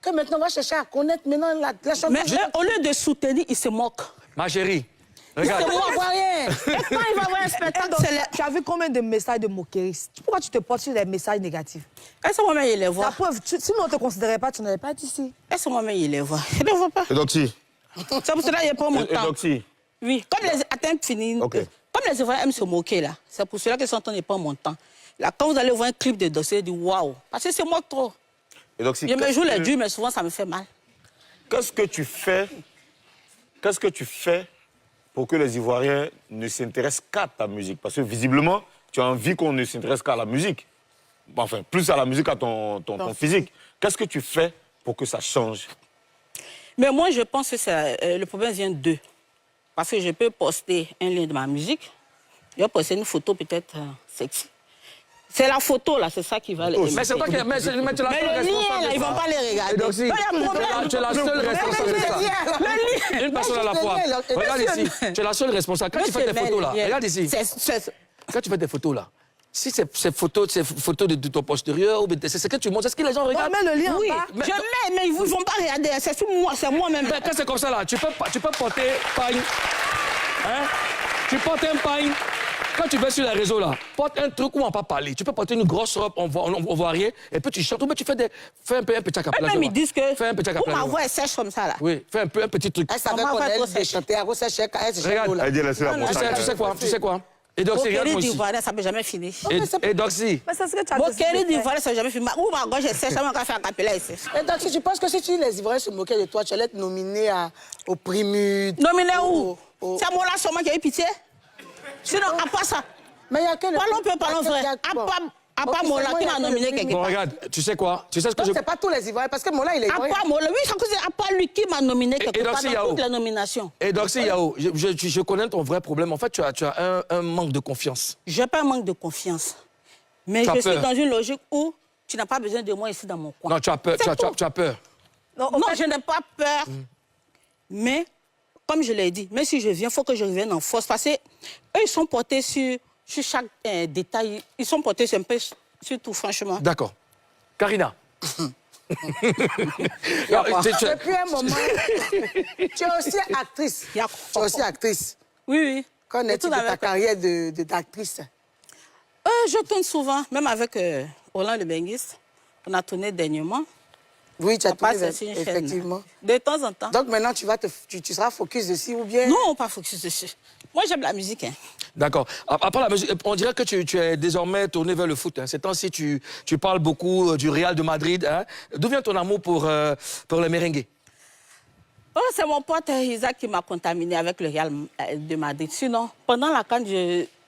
S6: que maintenant on va chercher à connaître maintenant la chanteuse.
S9: Mais au lieu de soutenir, ils se moquent.
S1: Ma chérie, regarde.
S6: C'est moi, Ivoirien.
S9: Et quand il va voir un spectacle,
S2: tu as vu combien de messages de moquerie? Pourquoi tu te portes sur les messages négatifs?
S9: Est-ce que moi-même, il les voit?
S2: La preuve, sinon on ne te considérait pas, tu n'avais pas été ici.
S9: Est-ce que moi-même, il les voit? Je ne les vois pas.
S7: Et donc si?
S9: C'est pour cela qu'il n'y a pas mon temps.
S7: Et donc si?
S9: Oui, comme les atteintes finies. Comme les Ivoiriens aiment se moquer, là. C'est pour cela que son temps n'est pas mon temps. Là, quand vous allez voir un clip de dossier, vous dites waouh. Parce que c'est moi trop.
S7: Et donc, si
S9: je me joue les durs, mais souvent, ça me fait mal.
S7: Qu'est-ce que tu fais pour que les Ivoiriens ne s'intéressent qu'à ta musique? Parce que visiblement, tu as envie qu'on ne s'intéresse qu'à la musique. Enfin, plus à la musique qu'à ton physique. Qu'est-ce que tu fais pour que ça change?
S9: Mais moi, je pense que le problème vient d'eux. Parce que je peux poster un lien de ma musique. Je vais poster une photo peut-être sexy. C'est la photo, là, c'est ça qui va les...
S1: Mais c'est toi qui... Mais tu es la seule responsable.
S9: Ils ne vont pas les regarder.
S1: Donc, si, tu es la seule responsable de ça. Une personne à la fois. Regarde ici. Tu es la seule responsable. Quand tu fais tes photos, là, regarde ici. Quand tu fais tes photos, là, si ces photos de ton postérieur, c'est ce que tu montres, c'est ce que les gens regardent.
S2: Mets le lien en bas.
S9: Je mets, mais ils ne vont pas regarder. C'est sur moi, c'est moi-même.
S1: Quand c'est comme ça, là, tu peux porter pagne. Hein? Tu portes un pagne. quand tu vas sur les réseaux, là, porte un truc où on va pas parler. Tu peux porter une grosse robe, on voit rien, et puis tu chantes, ou bien tu fais un petit acapella.
S9: Même ils disent que
S1: fais un petit acapella.
S9: pour ma voix est sèche comme ça, là.
S1: Oui, fais un petit truc.
S6: Elle savait qu'on allait chanter, à cause de
S1: Regarde,
S7: Elle dit, laissez la montagne.
S1: tu sais quoi Et donc, c'est
S9: Moquerie
S1: regarde moi aussi.
S9: d'Ivoire, ça ne peut jamais finir.
S1: Et donc, si.
S2: Mais c'est ce que tu as
S9: Moquerie
S2: décidé de faire.
S9: d'Ivoire, ça ne peut jamais finir. Ou ma gorge est sèche, ça m'a fait un capella ici.
S6: Et donc, si tu penses que si les Ivoiriens se moquaient de toi, tu allais être nominé au Primude.
S9: Nominé où? C'est à moi là seulement qui a eu pitié. Sinon, à part ça.
S6: Mais il y a que le...
S9: Parlons vrai. À part Mola qui m'a nominé quelque
S1: Bon,
S9: part.
S1: regarde, tu sais quoi Tu sais ce que
S6: Donc,
S1: je...
S6: c'est pas tous les Ivoiriens, parce que Mola, il est
S9: À
S6: Ivoirien.
S9: part Mola, oui, à part lui qui m'a nominé quelque
S1: donc,
S9: part
S1: c'est
S9: dans
S1: Yao.
S9: toutes les nominations.
S1: Et donc, c'est Yao, je connais ton vrai problème. En fait, tu as un manque de confiance.
S9: Je n'ai pas un manque de confiance. Mais
S1: Tu as
S9: je suis
S1: peur.
S9: dans une logique où tu n'as pas besoin de moi ici dans mon coin.
S1: Non, tu as peur. Tu as peur.
S9: Non, je n'ai pas peur. Mais, comme je l'ai dit, même si je viens, il faut que je revienne en force. Parce qu'eux, ils sont portés sur chaque détail. Ils sont portés un peu sur tout, franchement.
S1: D'accord. Karina.
S6: Depuis un moment, tu es aussi actrice.
S9: Il y a-
S6: Tu es aussi actrice.
S9: Oui, oui.
S6: Qu'en est-il de ta carrière d'actrice?
S9: Je tourne souvent, même avec Roland Le Benguiste. On a tourné dernièrement.
S6: Oui, tu as
S9: Papa,
S6: tourné,
S9: c'est une chaîne.
S6: effectivement.
S9: De temps en temps.
S6: Donc maintenant, tu seras focus dessus ou bien...
S9: Non, pas focus dessus. Moi, j'aime la musique. Hein.
S1: D'accord. Après la musique, on dirait que tu es désormais tourné vers le foot. Hein. Ces temps-ci, tu parles beaucoup du Real de Madrid. Hein. D'où vient ton amour pour le merengue?
S9: Oh, c'est mon pote Isaac qui m'a contaminé avec le Real de Madrid. Sinon, pendant la CAN,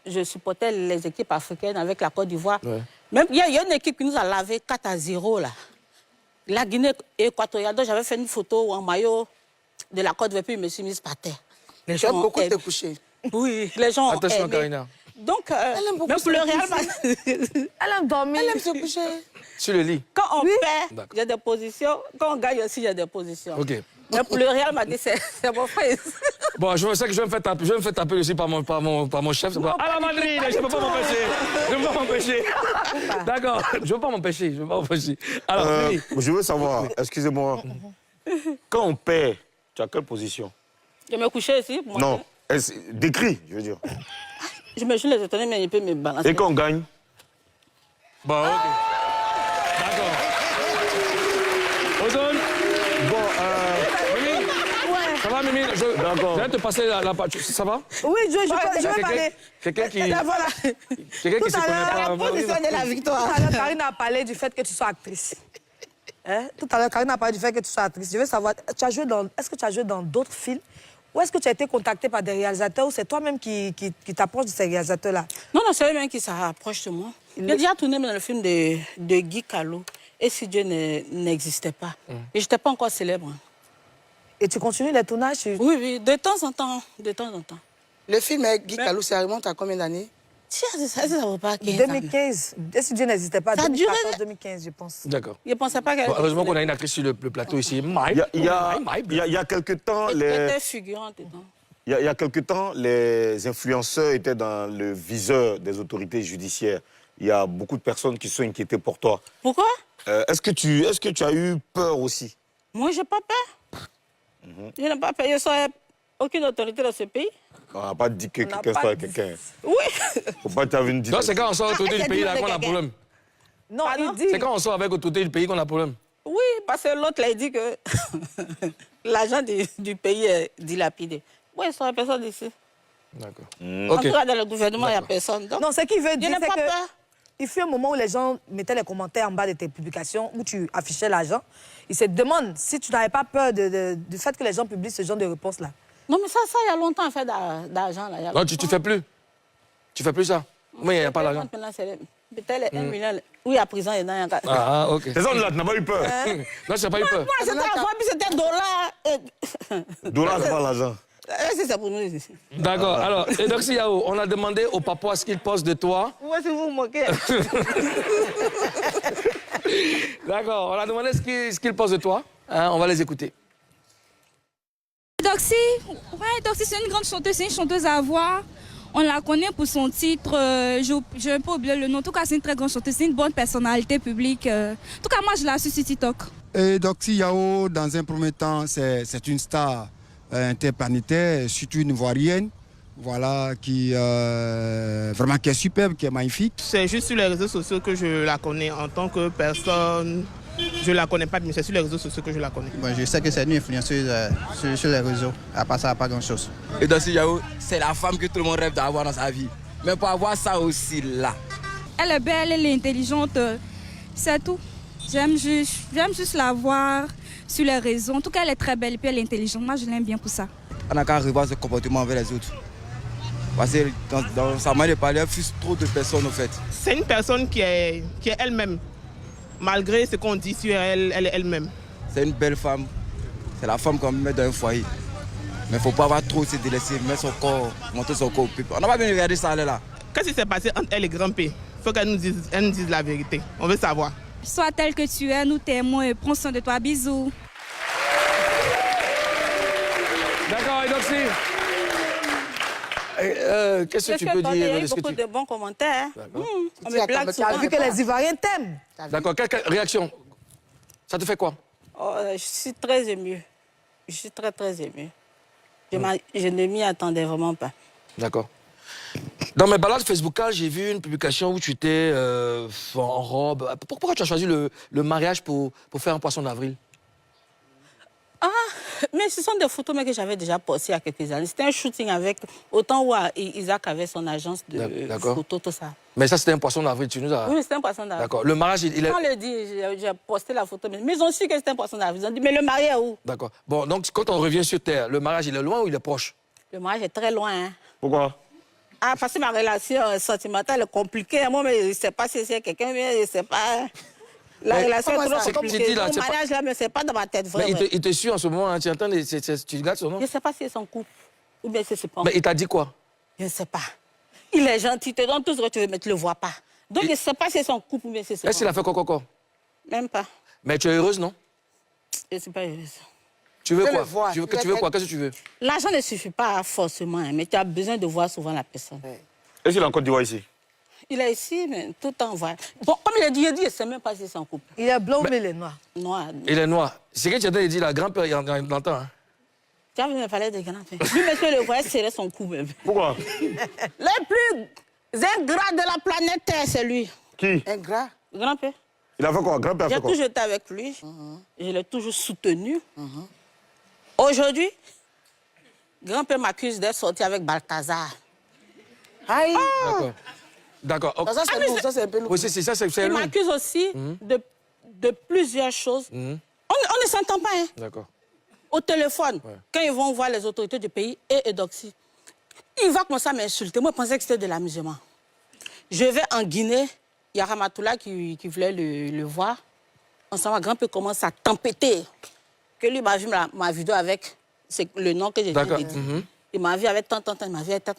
S9: je supportais les équipes africaines avec la Côte d'Ivoire. Ouais. Même il y a une équipe qui nous a lavé 4-0 là. La Guinée équatoriale, donc j'avais fait une photo en maillot de la Côte d'Ivoire, puis je me suis mise par terre. Les
S6: gens ont beaucoup te coucher.
S9: Oui, les gens
S1: Attention,
S9: ont aimé.
S1: Karina.
S9: Donc,
S6: Elle aime beaucoup
S9: même pour le Real
S2: Elle aime dormir.
S6: Elle aime se coucher.
S1: Sur le lit.
S9: Quand on perd, il y a des positions. Quand on gagne aussi, il y a des positions.
S1: OK.
S9: Mais pour le Real, m'a dit, c'est mon frère.
S1: Bon, je sais que je vais me faire taper aussi par mon chef. À la Madrid, je ne peux pas m'empêcher. Je ne peux pas m'empêcher. D'accord, je ne veux pas m'empêcher. Alors,
S7: je veux savoir, excusez-moi, quand on perd, tu as quelle position?
S9: Je me couchais ici. Moi,
S7: non, décrit, je veux dire.
S9: Je me suis les étonné, mais il peut me balancer.
S7: Et quand on gagne?
S1: Bon, OK. D'accord. Ozone. Bon, Mimi.
S2: Ouais.
S1: Ça va, Mimi?
S7: D'accord.
S1: Je vais te passer la page. Ça va?
S2: Oui, je vais parler.
S1: Quelqu'un qui...
S2: Voilà.
S1: Quelqu'un qui se connaît pas.
S9: La position de la victoire.
S2: Tout à l'heure, Karine a parlé du fait que tu sois actrice. Hein? Tout à l'heure, Karine a parlé du fait que tu sois actrice. Je veux savoir, est-ce que tu as joué dans d'autres films? Ou est-ce que tu as été contactée par des réalisateurs ou c'est toi-même qui t'approche de ces réalisateurs-là?
S9: Non, c'est eux-mêmes qui s'approchent de moi. J'ai déjà tourné dans le film de Guy Calot. Et si Dieu n'existait pas. Et je n'étais pas encore célèbre.
S2: Et tu continues les tournages?
S9: Oui, de temps en temps.
S6: Le film avec Guy Calot, ça remonte à combien d'années?
S9: Ça vaut pas 15
S2: 2015. Et si Dieu n'existait pas,
S9: Ça a duré...
S2: 2014-2015, je pense.
S1: D'accord.
S9: Je ne pensais pas qu'elle...
S1: Bon, heureusement qu'on a une actrice sur le plateau ici.
S7: Il y a quelque temps,
S9: était figurante dedans.
S7: Il y a quelque temps, les influenceurs étaient dans le viseur des autorités judiciaires. Il y a beaucoup de personnes qui sont inquiétées pour toi.
S9: Pourquoi?
S7: Est-ce que tu as eu peur aussi?
S9: Moi, je n'ai pas peur. Je n'ai pas peur. Je ne serai aucune autorité dans ce pays.
S7: On n'a pas dit que quelqu'un soit quelqu'un.
S9: Oui.
S7: Faut pas t'avoir une
S1: Non, c'est quand on sort autorité du pays là qu'on a problème.
S2: Non, il dit...
S1: C'est quand on sort avec autorité du pays qu'on a problème.
S9: Oui, parce que l'autre, il dit que l'argent du pays est dilapidé. Oui, il serait personne d'ici.
S1: D'accord.
S9: En tout cas, dans le gouvernement, il n'y a personne. Donc,
S2: non, ce qu'il veut dire,
S9: je n'ai
S2: c'est
S9: pas
S2: que...
S9: peur.
S2: Il fut un moment où les gens mettaient les commentaires en bas de tes publications, où tu affichais l'argent. Ils se demandent si tu n'avais pas peur du fait que les gens publient ce genre de réponses-là.
S9: Non, mais ça, il y a longtemps, on fait d'argent.
S1: Non, tu fais plus. Tu fais plus ça. Oui, il n'y a pas l'argent.
S9: Peut-être 1 million. Oui, à présent, il y en a.
S1: Ah, OK.
S7: C'est ça, là, tu n'as pas eu peur.
S1: Non, je n'ai pas eu peur.
S9: Moi, c'était avant, puis c'était dollar.
S7: Dollar, c'est pas l'argent.
S9: C'est ça pour nous ici.
S1: D'accord. Alors, et donc, Yao, on a demandé au papa ce qu'il pense de toi.
S9: Où est-ce que vous vous moquez?
S1: D'accord, on a demandé ce qu'il pense de toi. Hein, on va les écouter.
S10: Doxy, c'est une grande chanteuse, c'est une chanteuse à voix. On la connaît pour son titre, je n'ai pas oublié le nom. En tout cas, c'est une très grande chanteuse, c'est une bonne personnalité publique. En tout cas, moi, je la suis sur TikTok.
S11: Et Doxy Yao, dans un premier temps, c'est une star interplanétaire, surtout une ivoirienne. voilà, vraiment qui est superbe, qui est magnifique.
S5: C'est juste sur les réseaux sociaux que je la connais. En tant que personne, je ne la connais pas, mais c'est sur les réseaux sociaux que je la connais.
S12: Bon, je sais que c'est une influenceuse sur les réseaux. À part ça, pas grand-chose.
S13: Et Doxy Yao, c'est la femme que tout le monde rêve d'avoir dans sa vie. Mais pour avoir ça aussi là.
S10: Elle est belle, elle est intelligente, c'est tout. J'aime juste la voir sur les réseaux. En tout cas, elle est très belle et puis elle est intelligente. Moi, je l'aime bien pour ça.
S13: On n'a qu'à revoir ce comportement envers les autres. Parce que dans sa manière de parler, elle fuse trop de personnes, en fait.
S5: C'est une personne qui est elle-même. Malgré ce qu'on dit sur elle, elle est elle-même.
S13: C'est une belle femme. C'est la femme qu'on met dans un foyer. Mais il ne faut pas avoir trop se délaisser, mettre son corps, monter son corps au peuple. On n'a pas bien regardé ça, elle est là.
S5: Qu'est-ce qui s'est passé entre elle et Grand P? Il faut qu'elle nous dise la vérité. On veut savoir.
S10: Sois tel que tu es, nous t'aimons et prends soin de toi. Bisous.
S1: D'accord, et Doxy, qu'est-ce que tu peux dire?
S9: Il y a eu beaucoup de bons commentaires. On me blague
S2: Tu as
S9: souvent.
S2: vu que les Ivoiriens t'aiment.
S1: D'accord, quelle réaction? Ça te fait quoi?
S9: Oh, je suis très émue. Je suis très, très émue. Je ne m'y attendais vraiment pas.
S1: D'accord. Dans mes balades Facebook, j'ai vu une publication où tu étais en robe. Pourquoi tu as choisi le mariage pour faire un poisson d'avril?
S9: Ah, mais ce sont des photos que j'avais déjà postées il y a quelques années. C'était un shooting avec, autant où Isaac avait son agence de photos, tout ça.
S1: Mais ça, c'était un poisson d'avril, tu nous as...
S9: Oui, c'était un poisson d'avril.
S1: D'accord. Le mariage, il est...
S9: Quand on le dit, j'ai posté la photo, mais ils ont su que c'était un poisson d'avril. Ils ont dit, mais le mariage est où?
S1: D'accord. Bon, donc quand on revient sur Terre, le mariage, il est loin ou il est proche?
S9: Le mariage est très loin. Hein.
S7: Pourquoi?
S9: Ah, parce que ma relation sentimentale est compliquée. Moi, mais je ne sais pas si c'est quelqu'un, mais je ne sais pas. La relation est trop compliquée. Le mariage, là, mais ce n'est pas dans ma tête, vraiment.
S1: Mais il te suit en ce moment, hein, tu entends, tu regardes son nom?
S9: Je ne sais pas si c'est son couple ou bien si c'est pas.
S1: Mais il t'a dit quoi?
S9: Je ne sais pas. Il est gentil, il te donne tout ce que tu veux, mais tu ne le vois pas. Donc, je ne sais pas si c'est son couple ou bien si c'est
S1: Est-ce qu'il a fait quoi?
S9: Même pas.
S1: Mais tu es heureuse, non?
S9: Je ne suis pas heureuse.
S1: Tu veux quoi? Tu veux quoi? Qu'est-ce que tu veux?
S9: L'argent ne suffit pas forcément, hein, mais tu as besoin de voir souvent la personne.
S7: Est-ce qu'il est en Côte d'Ivoire ici?
S9: Il est ici, mais tout le temps voit. Bon, comme il a dit, je ne sais même pas si c'est son couple.
S2: Il est blanc ou il est noir?
S9: Noir.
S1: Il est noir. C'est que tu as dit, la grand-père, il entend. Hein?
S9: Tu as vu me parler de grand-père. Lui, monsieur le voyait, c'est son couple.
S7: Pourquoi?
S9: Le plus ingrat de la planète Terre, c'est lui.
S7: Qui?
S9: Ingrat. Grand-père.
S7: Il a fait quoi? Grand-père a fait
S9: J'ai
S7: quoi?
S9: toujours été avec lui. Je l'ai toujours soutenu. Aujourd'hui, grand-père m'accuse d'être sorti avec Balthazar.
S6: Aïe!
S1: D'accord. Okay.
S6: Ça, c'est lourd, ça, c'est un peu lourd.
S1: Oui, c'est ça, c'est
S9: Il
S1: lourd.
S9: m'accuse aussi de plusieurs choses. On ne s'entend pas, hein.
S1: D'accord.
S9: Au téléphone, quand ils vont voir les autorités du pays et Doxy, il va commencer à m'insulter. Moi, je pensais que c'était de l'amusement. Je vais en Guinée, il y a Ramatoula qui voulait le voir. Ensemble, grand-père commence à tempêter. Que lui m'a vu ma vidéo avec le nom que j'ai dit. Il m'a vu avec tant, il m'a vu avec tant.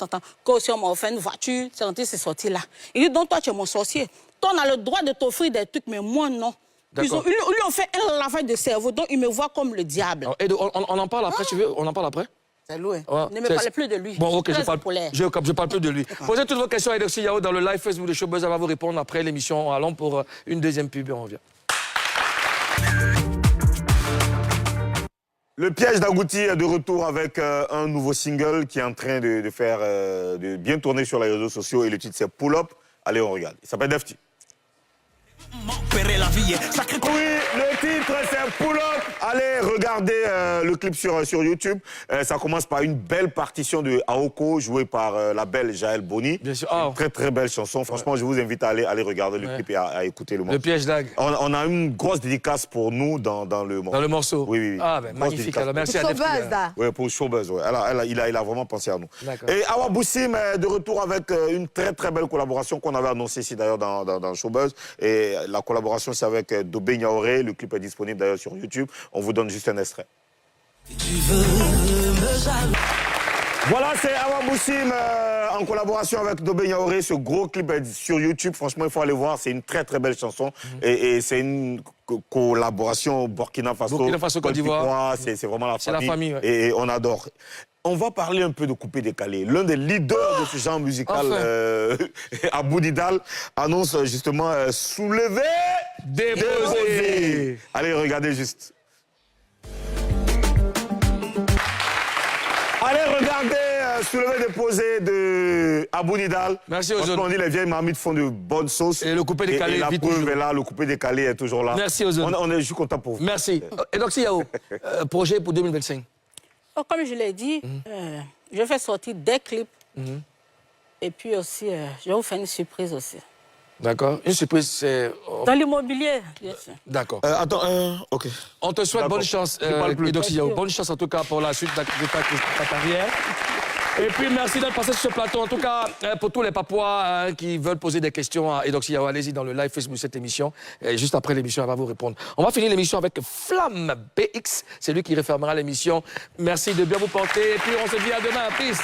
S9: Quand aussi on m'a offert une voiture, c'est sorti là. Il dit, donc toi, tu es mon sorcier. Toi, on a le droit de t'offrir des trucs, mais moi, non. Ils lui ont fait un lavage de cerveau, donc il me voit comme le diable.
S1: Et on en parle après, tu veux? On en parle après?
S6: C'est lourd.
S1: Ouais,
S9: ne me parlez plus de lui.
S1: Bon, ok, je parle plus de lui. Posez toutes vos questions à Doxy Yao dans le live Facebook de Showbuzz. Elle va vous répondre après l'émission. Allons pour une deuxième pub et on revient.
S7: Le piège d'Agouti est de retour avec un nouveau single qui est en train de bien tourner sur les réseaux sociaux et le titre c'est Pull Up. Allez, on regarde. Il s'appelle Defty. Oui, le titre c'est Pull Up. Allez, regardez le clip sur YouTube. Ça commence par une belle partition de Aoko jouée par la belle Jaël Boni.
S1: Bien sûr.
S7: Une très très belle chanson. Franchement, je vous invite à aller regarder le clip et à écouter le morceau.
S1: Le piège d'Ag.
S7: On a une grosse dédicace pour nous dans le morceau.
S1: Dans le morceau?
S7: Oui.
S1: Ah, ben magnifique. Alors, merci à Defty.
S7: Oui, pour Showbuzz. Ouais. Il a vraiment pensé à nous. Et Awa Boussim est de retour avec une très très belle collaboration qu'on avait annoncée ici d'ailleurs dans Showbuzz. Et la collaboration c'est avec Dobé Niaoré. Le clip est disponible d'ailleurs sur YouTube. On vous donne juste un extrait. Voilà, c'est Awa Boussim en collaboration avec Dobé Niaoré. Ce gros clip est sur YouTube. Franchement, il faut aller voir. C'est une très très belle chanson. Et c'est une collaboration Burkina Faso,
S1: Côte d'Ivoire.
S7: C'est vraiment la famille.
S1: C'est la famille, ouais.
S7: Et on adore. On va parler un peu de coupé-décalé. L'un des leaders de ce genre musical, Abou Didal, annonce justement soulever, déposer. Allez, regardez juste. Allez, regardez soulevé déposé de Abou Nidal.
S1: Merci Ozone.
S7: On dit les vieilles marmites font de bonnes sauces.
S1: Et le coupé décalé
S7: et la
S1: vit
S7: preuve
S1: toujours.
S7: est là, le coupé décalé est toujours là.
S1: Merci Ozone.
S7: Je suis content pour vous.
S1: Merci. Et donc, Yao, projet pour 2025?
S9: Comme je l'ai dit, je vais sortir des clips. Et puis aussi, je vais vous faire une surprise aussi.
S1: D'accord. Une surprise, c'est...
S9: Dans l'immobilier, bien sûr.
S1: D'accord.
S7: Attends, ok.
S1: On te souhaite bonne chance, Eudoxie Yao. Bonne chance en tout cas pour la suite de ta carrière. Et puis merci d'être passé sur ce plateau. En tout cas, pour tous les Papouas qui veulent poser des questions à Eudoxie Yao, allez-y dans le live Facebook de cette émission. Et juste après l'émission, elle va vous répondre. On va finir l'émission avec Flamme BX. C'est lui qui refermera l'émission. Merci de bien vous porter. Et puis on se dit à demain. Peace.